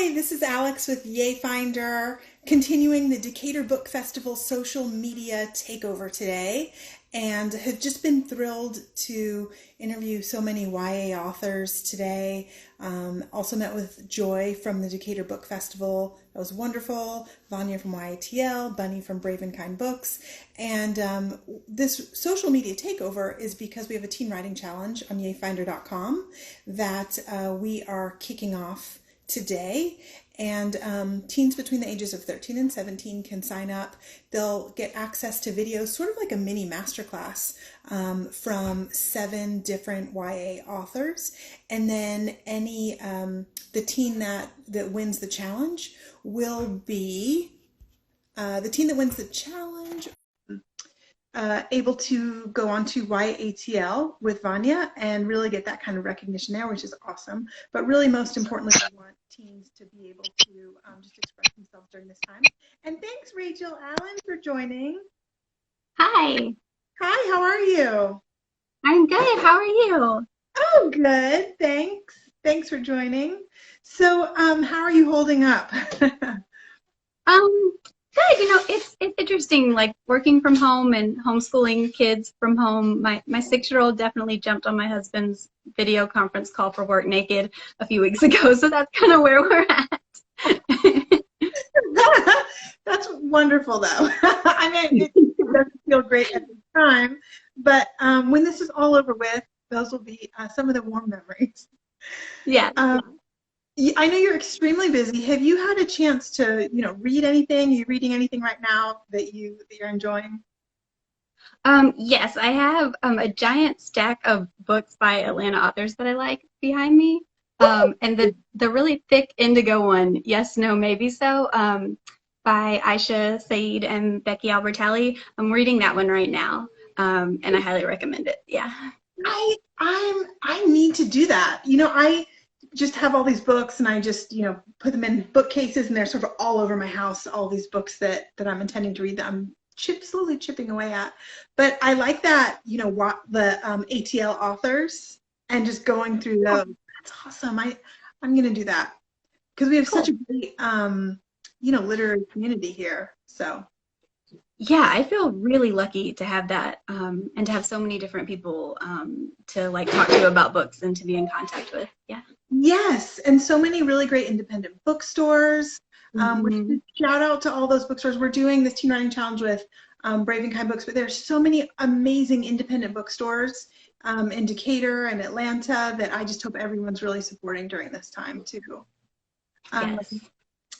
Hi, this is Alex with YayFinder, continuing the Decatur Book Festival social media takeover today, and have just been thrilled to interview so many YA authors today. Also met with Joy from the Decatur Book Festival. That was wonderful. Vanya from YATL, Bunny from Brave and Kind Books. And this social media takeover is because we have a teen writing challenge on yayfinder.com that we are kicking off today, and teens between the ages of 13 and 17 can sign up. They'll get access to videos, sort of like a mini masterclass from 7 different YA authors, and then the teen that wins the challenge will be able to go on to YATL with Vanya and really get that kind of recognition there, which is awesome. But really, most importantly, we want teens to be able to just express themselves during this time. And thanks, Rachel Allen, for joining. Hi, Hi, how are you? I'm good. How are you? Oh, good. Thanks. Thanks for joining. So, how are you holding up? Good. It's interesting, like working from home and homeschooling kids from home. My 6-year-old definitely jumped on my husband's video conference call for work naked a few weeks ago, so that's kind of where we're at. That's wonderful, though. I mean, it doesn't feel great at the time, but when this is all over with, those will be some of the warm memories. Yeah. I know you're extremely busy. Have you had a chance to, read anything? Are you reading anything right now that you're enjoying? Yes, I have a giant stack of books by Atlanta authors that I like behind me. And the really thick indigo one, Yes, No, Maybe So, by Aisha Said and Becky Albertalli. I'm reading that one right now, and I highly recommend it. Yeah. I need to do that. I just have all these books and I just, put them in bookcases and they're sort of all over my house, all these books that I'm intending to read that I'm slowly chipping away at. But I like that, what the ATL authors and just going through them. That's awesome. I'm going to do that because we have such Cool. a great, literary community here. So. Yeah, I feel really lucky to have that, and to have so many different people to like talk to about books and to be in contact with. Yeah. Yes, and so many really great independent bookstores. Hmm. Shout out to all those bookstores. We're doing this teen writing challenge with Brave and Kind Books, but there's so many amazing independent bookstores in Decatur and Atlanta that I just hope everyone's really supporting during this time too. Um, Yes.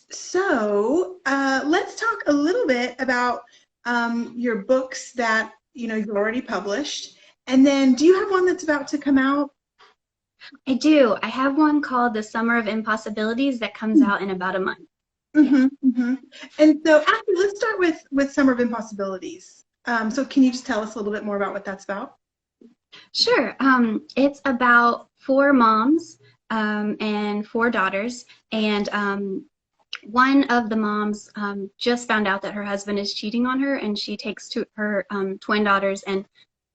so let's talk a little bit about your books that you've already published, and then do you have one that's about to come out? I do. I have one called The Summer of Impossibilities that comes out in about a month. Yeah. Mm-hmm. And so actually, let's start with Summer of Impossibilities. So can you just tell us a little bit more about what that's about? Sure. It's about 4 moms and 4 daughters, and one of the moms just found out that her husband is cheating on her, and she takes her twin daughters and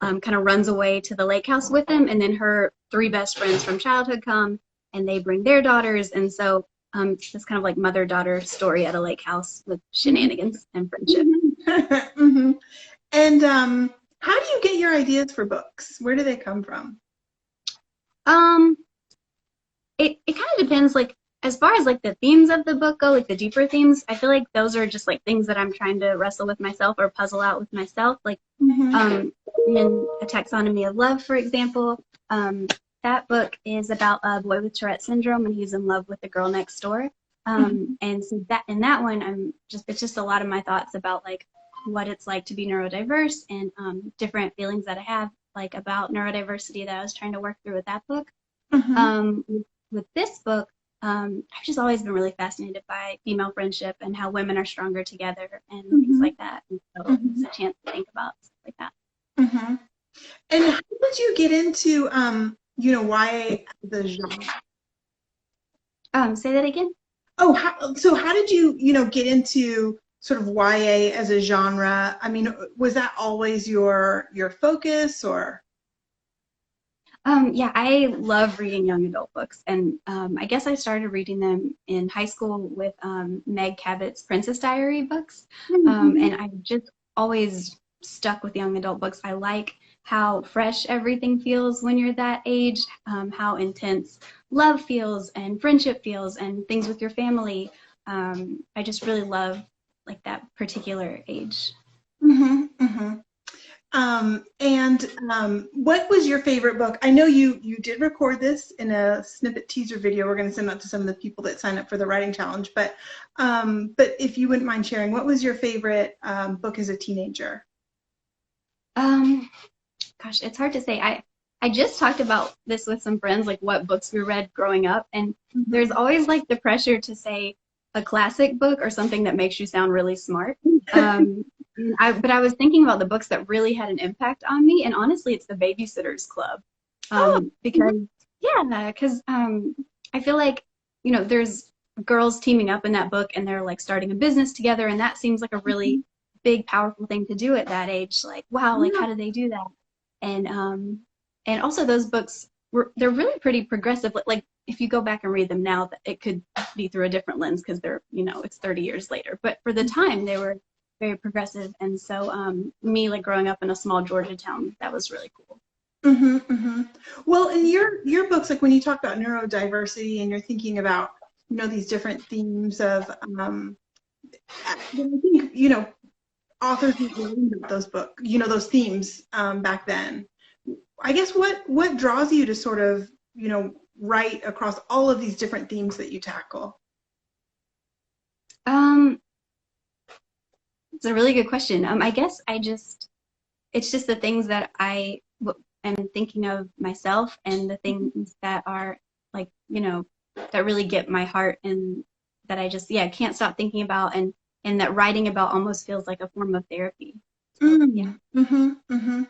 kind of runs away to the lake house with them, and then her 3 best friends from childhood come and they bring their daughters, and so it's this kind of like mother-daughter story at a lake house with shenanigans and friendship. Mm-hmm. And how do you get your ideas for books? Where do they come from? Um, it kind of depends, like as far as like the themes of the book go, like the deeper themes, I feel like those are just like things that I'm trying to wrestle with myself or puzzle out with myself. Like Mm-hmm. in A Taxonomy of Love, for example, that book is about a boy with Tourette syndrome and he's in love with the girl next door. And so that in that one, it's just a lot of my thoughts about like what it's like to be neurodiverse and different feelings that I have like about neurodiversity that I was trying to work through with that book. Mm-hmm. With this book, I've just always been really fascinated by female friendship and how women are stronger together and things Mm-hmm. like that. And so Mm-hmm. it's a chance to think about stuff like that. Mm-hmm. And how did you get into YA the genre? Say that again. Oh, how did you, get into sort of YA as a genre? I mean, was that always your focus or? Yeah, I love reading young adult books, and I guess I started reading them in high school with Meg Cabot's Princess Diary books, Mhm. and I've just always stuck with young adult books. I like how fresh everything feels when you're that age, how intense love feels and friendship feels, and things with your family. I just really love like that particular age. Mhm. Mhm. And what was your favorite book? I know you did record this in a snippet teaser video. We're going to send out to some of the people that sign up for the writing challenge. But if you wouldn't mind sharing, what was your favorite book as a teenager? Um, Gosh, it's hard to say. I just talked about this with some friends, like what books we read growing up, and there's Mhm. always like the pressure to say a classic book or something that makes you sound really smart. But I was thinking about the books that really had an impact on me, and honestly, it's The Babysitter's Club. Oh. Mhm. Because yeah, because I feel like there's girls teaming up in that book, and they're like starting a business together, and that seems like a really big, powerful thing to do at that age. Like, wow, like Yeah. how did they do that? And also those books they're really pretty progressive. Like if you go back and read them now, it could be through a different lens because they're it's 30 years later. But for the time, they were very progressive. And so me like growing up in a small Georgia town, that was really cool. Hmm. Hmm. Well, in your books, like when you talk about neurodiversity and you're thinking about these different themes of I think authors were writing about those books, those themes back then. I guess what draws you to sort of write across all of these different themes that you tackle? Um, it's a really good question. I guess it's just the things that am thinking of myself and the things that are like, that really get my heart and that I just, yeah, can't stop thinking about and that writing about almost feels like a form of therapy. So, yeah. Mm-hmm, mm-hmm.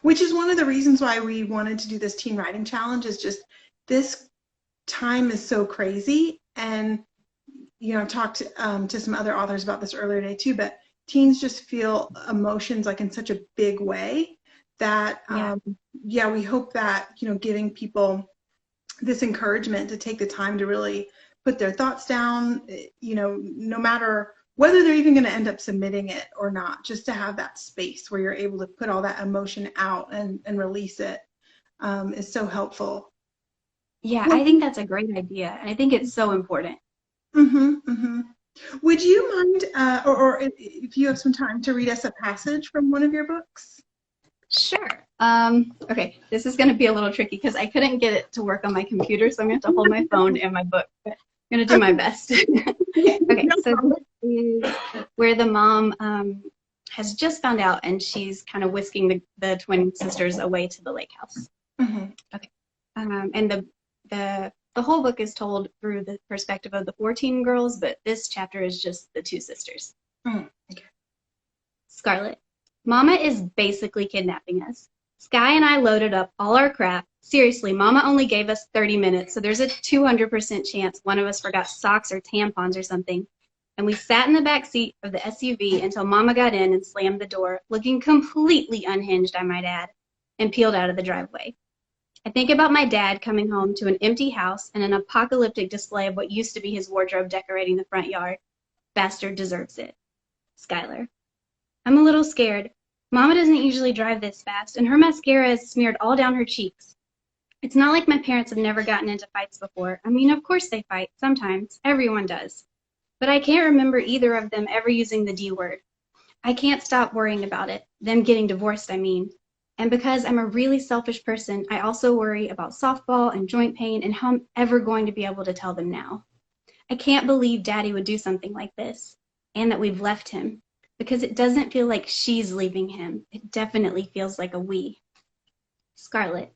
Which is one of the reasons why we wanted to do this teen writing challenge. Is just this time is so crazy, and I've talked to some other authors about this earlier today too, but teens just feel emotions like in such a big way that, Yeah. yeah, we hope that, giving people this encouragement to take the time to really put their thoughts down, no matter whether they're even going to end up submitting it or not, just to have that space where you're able to put all that emotion out and release it is so helpful. Yeah, Well, I think that's a great idea. And I think it's so important. mm-hmm, mm-hmm. Would you mind, or if you have some time, to read us a passage from one of your books? Sure. Okay, this is going to be a little tricky because I couldn't get it to work on my computer, so I'm going to have to hold my phone and my book. But I'm going to do my Okay. best. Okay, No so problem. this is where the mom has just found out and she's kind of whisking the twin sisters away to the lake house. Mm-hmm. Okay. And the whole book is told through the perspective of the 14 girls, but this chapter is just the two sisters. Mm-hmm. Okay. Scarlet, Mama is basically kidnapping us. Sky and I loaded up all our crap. Seriously, Mama only gave us 30 minutes, so there's a 200% chance one of us forgot socks or tampons or something. And we sat in the back seat of the SUV until Mama got in and slammed the door, looking completely unhinged, I might add, and peeled out of the driveway. I think about my dad coming home to an empty house and an apocalyptic display of what used to be his wardrobe decorating the front yard. Bastard deserves it. Skylar. I'm a little scared. Mama doesn't usually drive this fast, and her mascara is smeared all down her cheeks. It's not like my parents have never gotten into fights before. I mean, of course they fight, sometimes. Everyone does. But I can't remember either of them ever using the D word. I can't stop worrying about it. Them getting divorced, I mean. And because I'm a really selfish person, I also worry about softball and joint pain and how I'm ever going to be able to tell them now. I can't believe Daddy would do something like this, and that we've left him, because it doesn't feel like she's leaving him. It definitely feels like a we. Scarlet.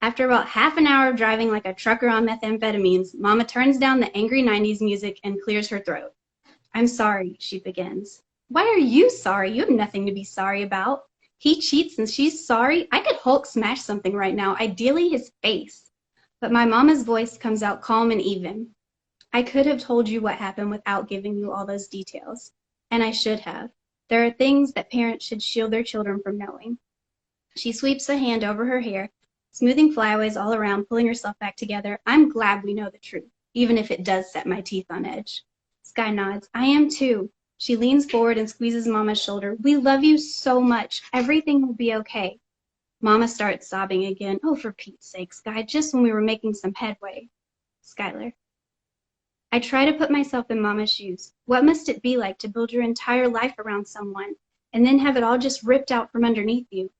After about half an hour of driving like a trucker on methamphetamines, Mama turns down the angry 90s music and clears her throat. I'm sorry, she begins. Why are you sorry? You have nothing to be sorry about. He cheats and she's sorry. I could Hulk smash something right now, ideally his face. But my mama's voice comes out calm and even. I could have told you what happened without giving you all those details. And I should have. There are things that parents should shield their children from knowing. She sweeps a hand over her hair, smoothing flyaways all around, pulling herself back together. I'm glad we know the truth, even if it does set my teeth on edge. Sky nods. I am too. She leans forward and squeezes Mama's shoulder. We love you so much. Everything will be okay. Mama starts sobbing again. Oh, for Pete's sake, Sky, just when we were making some headway. Skylar. I try to put myself in Mama's shoes. What must it be like to build your entire life around someone and then have it all just ripped out from underneath you?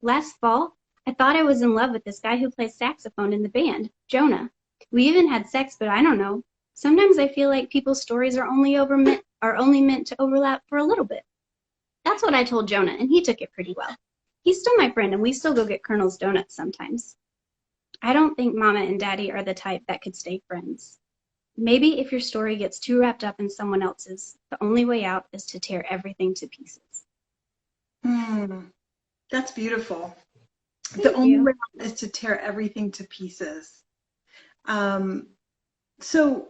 Last fall, I thought I was in love with this guy who plays saxophone in the band, Jonah. We even had sex, but I don't know. Sometimes I feel like people's stories are only meant to overlap for a little bit. That's what I told Jonah, and he took it pretty well. He's still my friend, and we still go get Colonel's donuts sometimes. I don't think Mama and Daddy are the type that could stay friends. Maybe if your story gets too wrapped up in someone else's, the only way out is to tear everything to pieces. That's beautiful. Thank the only you. way out is to tear everything to pieces. So,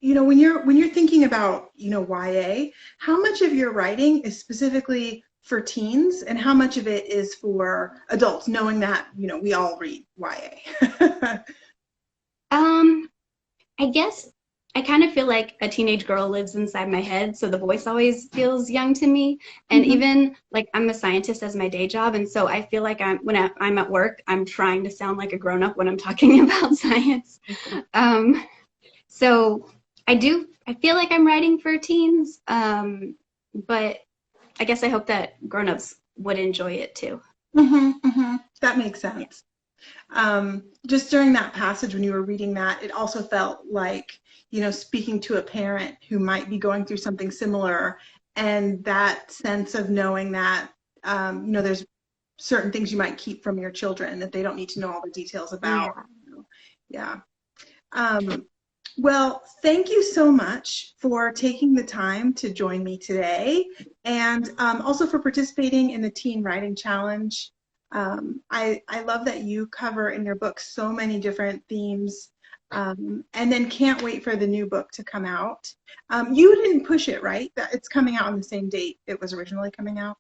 when you're thinking about, YA, how much of your writing is specifically for teens and how much of it is for adults, knowing that, we all read YA? I guess I kind of feel like a teenage girl lives inside my head, so the voice always feels young to me. And even like I'm a scientist as my day job, and so I feel like when I'm at work, I'm trying to sound like a grown-up when I'm talking about science. So I feel like I'm writing for teens, but I guess I hope that grown-ups would enjoy it too. That makes sense. Just during that passage when you were reading that, it also felt like, speaking to a parent who might be going through something similar, and that sense of knowing that, there's certain things you might keep from your children that they don't need to know all the details about. Yeah. Well, thank you so much for taking the time to join me today, and also for participating in the Teen Writing Challenge. I love that you cover in your book so many different themes, and then can't wait for the new book to come out. You didn't push it, right? It's coming out on the same date it was originally coming out?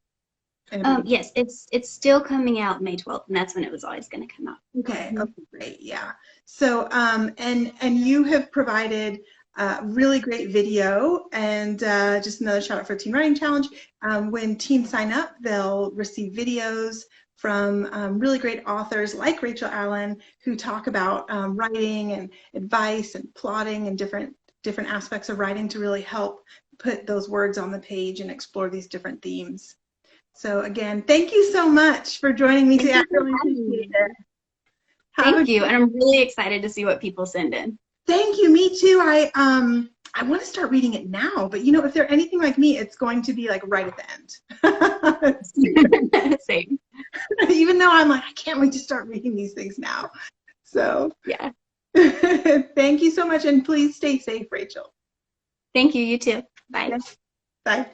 Yes, it's still coming out May 12th, and that's when it was always going to come out. Okay, great, yeah. So, and you have provided really great video, and just another shout out for Teen Writing Challenge. When teens sign up, they'll receive videos from really great authors like Rachael Allen, who talk about writing and advice and plotting and different aspects of writing to really help put those words on the page and explore these different themes. So again, thank you so much for joining me today. I really appreciate it. Thank you, and I'm really excited to see what people send in. Thank you, me too. I want to start reading it now, but if they're anything like me, it's going to be like right at the end. Same. Even though I'm like, I can't wait to start reading these things now. So yeah. Thank you so much, and please stay safe, Rachel. Thank you, you too. Bye. Bye.